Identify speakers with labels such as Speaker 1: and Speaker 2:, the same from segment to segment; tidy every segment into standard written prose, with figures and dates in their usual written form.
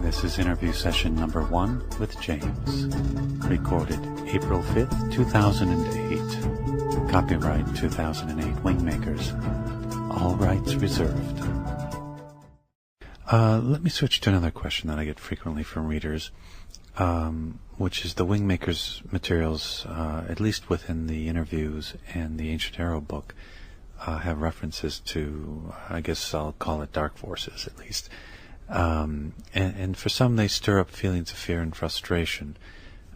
Speaker 1: This is interview session number 1 with James, recorded April 5th, 2008. Copyright 2008 Wingmakers. All rights reserved. Let me switch to another question that I get frequently from readers, which is the Wingmakers materials, at least within the interviews and the Ancient Arrow book, have references to, I guess I'll call it dark forces at least. And for some they stir up feelings of fear and frustration.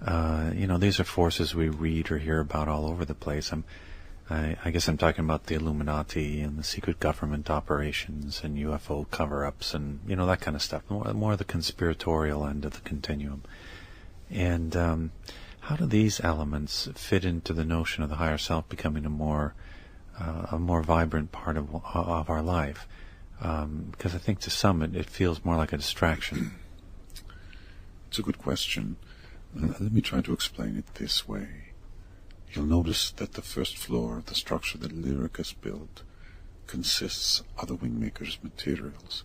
Speaker 1: These are forces we read or hear about all over the place. I guess I'm talking about the Illuminati and the secret government operations and UFO cover-ups and, that kind of stuff. More the conspiratorial end of the continuum. And how do these elements fit into the notion of the higher self becoming a more vibrant part of our life? Because I think to some it feels more like a distraction.
Speaker 2: It's a good question. Let me try to explain it this way. You'll notice that the first floor of the structure that Lyricus built consists of the Wingmaker's materials.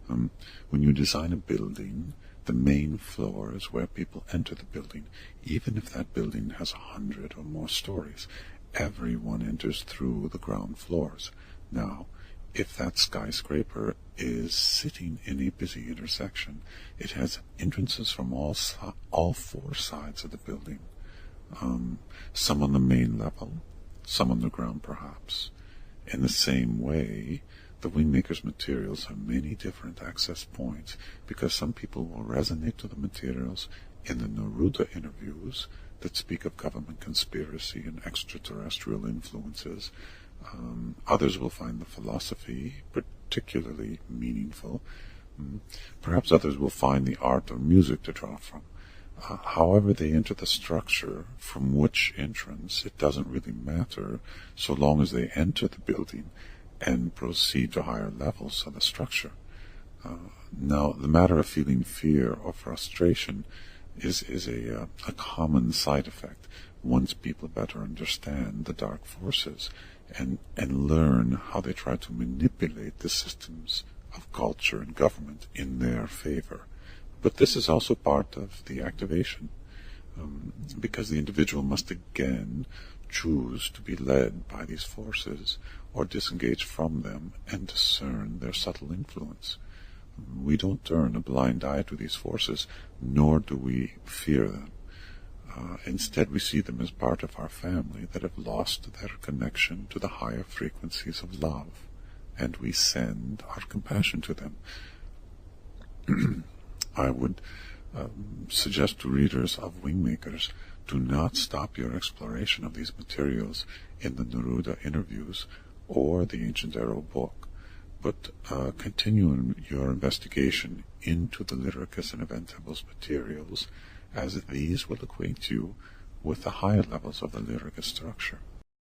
Speaker 2: When you design a building, the main floor is where people enter the building. Even if that building has 100 or more stories, everyone enters through the ground floors. Now, if that skyscraper is sitting in a busy intersection, it has entrances from all 4 sides of the building. Some on the main level, some on the ground perhaps. In the same way, the Wingmaker's materials have many different access points, because some people will resonate to the materials in the Neruda interviews that speak of government conspiracy and extraterrestrial influences. Others will find the philosophy particularly meaningful. Perhaps others will find the art or music to draw from. However they enter the structure, from which entrance, it doesn't really matter, so long as they enter the building and proceed to higher levels of the structure. Now, the matter of feeling fear or frustration is a common side effect once people better understand the dark forces and learn how they try to manipulate the systems of culture and government in their favor. But this is also part of the activation, because the individual must again choose to be led by these forces or disengage from them and discern their subtle influence. We don't turn a blind eye to these forces, nor do we fear them. Instead, we see them as part of our family that have lost their connection to the higher frequencies of love, and we send our compassion to them. I would suggest to readers of Wingmakers, do not stop your exploration of these materials in the Neruda interviews or the Ancient Arrow book, but continue your investigation into the Lyricus and Eventables materials, as these will acquaint you with the higher levels of the Lyricus structure.